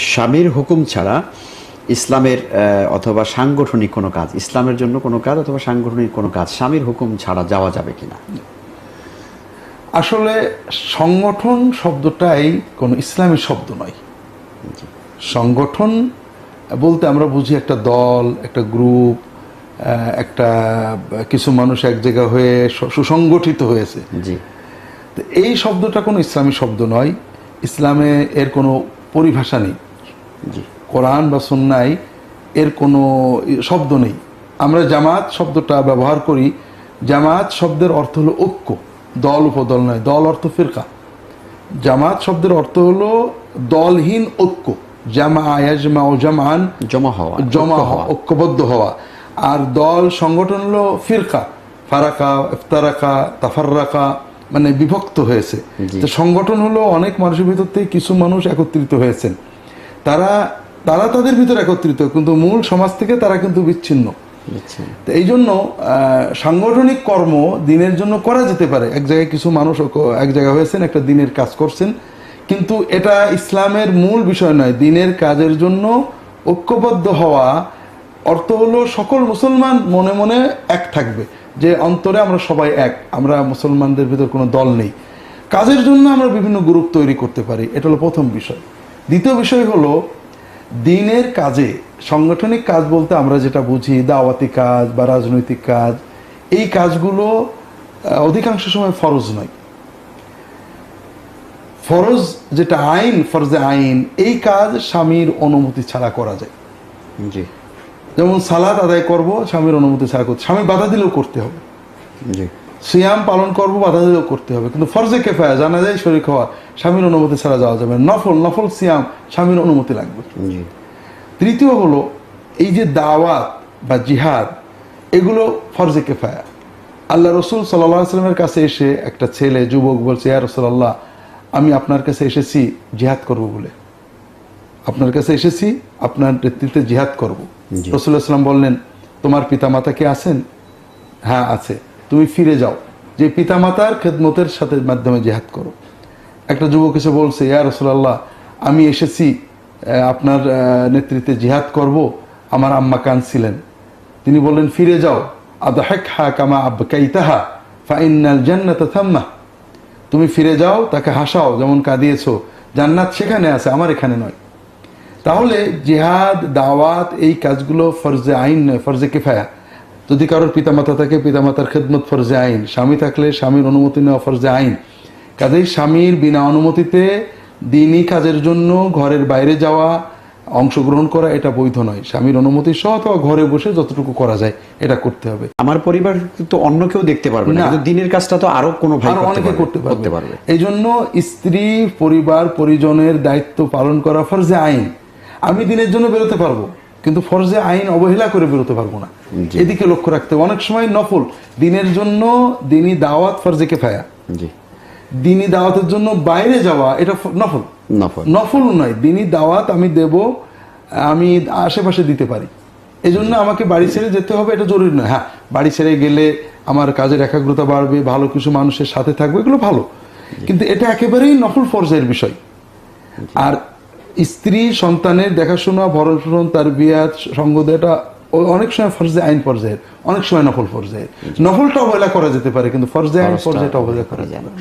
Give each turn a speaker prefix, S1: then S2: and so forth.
S1: স্বামীর হুকুম ছাড়া ইসলামের অথবা সাংগঠনিক কোনো কাজ, ইসলামের জন্য কোনো কাজ অথবা সাংগঠনিক কোনো কাজ স্বামীর হুকুম ছাড়া যাওয়া যাবে কিনা?
S2: আসলে সংগঠন শব্দটাই কোনো ইসলামী শব্দ নয়। সংগঠন বলতে আমরা বুঝি একটা দল, একটা গ্রুপ, একটা কিছু মানুষ এক জায়গা হয়ে সুসংগঠিত হয়েছে।
S1: জি।
S2: তো এই শব্দটা কোনো ইসলামী শব্দ নয়। ইসলামে এর কোনো পরিভাষা নেই।
S1: জি।
S2: কোরআন বা সুন্নায় এর কোনো শব্দ নেই। আমরা জামাত শব্দটা ব্যবহার করি। জামাত শব্দের অর্থ হলো ঐক্য, দল উপদল নয়। দল অর্থ ফিরকা। জামাত শব্দের অর্থ হলো দলহীন ঐক্য। জামা ইয়াজমা ও জামান,
S1: জমা হওয়া,
S2: জমা হওয়া, ঐক্যবদ্ধ হওয়া। আর দল সংগঠন হলো ফিরকা, ফারাকা, ইফতারাকা, তাফাররাকা, মানে বিভক্ত হয়েছে। তো সংগঠন হলো অনেক মানুষের ভিতর থেকে কিছু মানুষ একত্রিত হয়েছেন। তারা তাদের ভিতরে একত্রিত, কিন্তু মূল সমাজ থেকে তারা কিন্তু বিচ্ছিন্ন। তো এই জন্য সাংগঠনিক কর্ম দিনের জন্য করা যেতে পারে। এক জায়গায় কিছু মানুষ এক জায়গায় হয়েছেন, একটা দিনের কাজ করছেন, কিন্তু এটা ইসলামের মূল বিষয় নয়। দিনের কাজের জন্য ঐক্যবদ্ধ হওয়া অর্থ হলো সকল মুসলমান মনে মনে এক থাকবে, যে অন্তরে আমরা সবাই এক, আমরা মুসলমানদের ভিতর কোনো দল নেই। কাজের জন্য আমরা বিভিন্ন গ্রুপ তৈরি করতে পারি, এটা হলো প্রথম বিষয়। দ্বিতীয় বিষয় হলো দিনের কাজে, সাংগঠনিক কাজ বলতে আমরা যেটা বুঝি দাওয়াতি কাজ বা রাজনৈতিক কাজ, এই কাজগুলো অধিকাংশ সময় ফরজ নয়। ফরজ যেটা আইন, ফরজে আইন, এই কাজ স্বামীর অনুমতি ছাড়া করা যায়।
S1: জি।
S2: যেমন সালাত আদায় করব, স্বামীর অনুমতি ছাড়া করতে, স্বামী বাধা দিলেও করতে হবে।
S1: জি।
S2: সিয়াম পালন করব, বাধা দিলেও করতে হবে। কিন্তু ফরজে কেফায়া, জানা যায় শরীক হওয়া, স্বামীর অনুমতি ছাড়া যাওয়া যাবে না। নফল সিয়াম সিয়ামের অনুমতি লাগবে।
S1: জি।
S2: তৃতীয় হলো এই যে দাওয়াত বা জিহাদ, এগুলো ফরজে কেফায়া। আল্লাহ রসুল সাল্লাল্লাহু আলাইহি ওয়াসাল্লামের কাছে এসে একটা ছেলে যুবক বলছে, ইয়া রাসূলুল্লাহ, আমি আপনার কাছে এসেছি জিহাদ করব বলে, আপনার কাছে এসেছি আপনার নেতৃত্বে জিহাদ করব। রাসূলুল্লাহ সাল্লাম বললেন, তোমার পিতামাতা কি আছেন? হ্যাঁ আছে। তুমি ফিরে যাও, যে পিতামাতার খেদমতের সাথে মাধ্যমে জিহাদ করো। একটা যুবক এসে বলছে, ইয়া রাসূলুল্লাহ, আমি এসেছি আপনার নেতৃত্বে জিহাদ করব, আমার আম্মা কাঁদছিলেন। তিনি বললেন, ফিরে যাও, আদহাকহা কামা আবকাইতাহা ফাইন্নাল জান্নাতা থাম্মা। তুমি ফিরে যাও, তাকে হাসাও যেমন কাঁদিয়েছো, জান্নাত সেখানে আছে, আমার এখানে নয়। তাহলে জিহাদ, দাওয়াত, এই কাজগুলো ফরজে আইন নয়, ফরজে কিফায়া। যদি কারোর পিতামাতা থাকে, পিতামাতার খেদমত ফরজে আইন। স্বামী থাকলে স্বামীর অনুমতি নেওয়া ফরজে আইন। কাজেই স্বামীর বিনা অনুমতিতে দিনই কাজের জন্য ঘরের বাইরে যাওয়া, অংশগ্রহণ করা, এটা বৈধ নয়। স্বামীর অনুমতি সহ অথবা ঘরে বসে যতটুকু করা যায় এটা করতে হবে।
S1: আমার পরিবার তো অন্য কেউ দেখতে পারবে না, কিন্তু দিনের কাজটা তো আরো কোনো ভাই
S2: অনেকে করতে
S1: পারবে।
S2: এই জন্য স্ত্রী, পরিবার, পরিজনের দায়িত্ব পালন করা ফরজে আইন। আমি দিনের জন্য বেরোতে পারবো, কিন্তু ফরজে আইন অবহেলা করে বেরোতে পারবো না, এদিকে লক্ষ্য রাখতে হবে। অনেক সময় নফল, দিনের জন্য দিনী দাওয়াত ফরজে কিফায়া, দিনী দাওয়াতের জন্য বাইরে যাওয়া এটা নফল। নফল নয়, দিনী দাওয়াত আমি দেব, আমি আশেপাশে দিতে পারি, এই জন্য আমাকে বাড়ি ছেড়ে যেতে হবে এটা জরুরি নয়। হ্যাঁ, বাড়ি ছেড়ে গেলে আমার কাজের একাগ্রতা বাড়বে, ভালো কিছু মানুষের সাথে থাকবে, এগুলো ভালো, কিন্তু এটা একেবারেই নফল ফরজের বিষয়। আর স্ত্রী সন্তানের দেখাশোনা, ভরণ, তারবিয়াত, সঙ্গ দেওয়াটা অনেক সময় ফরজে আইন পর্যায়ের, অনেক সময় নফল পর্যায়ের। নফলটা অবহেলা করা যেতে পারে, কিন্তু ফরজে আইন পর্যায়টা অবহেলা করা যায় না।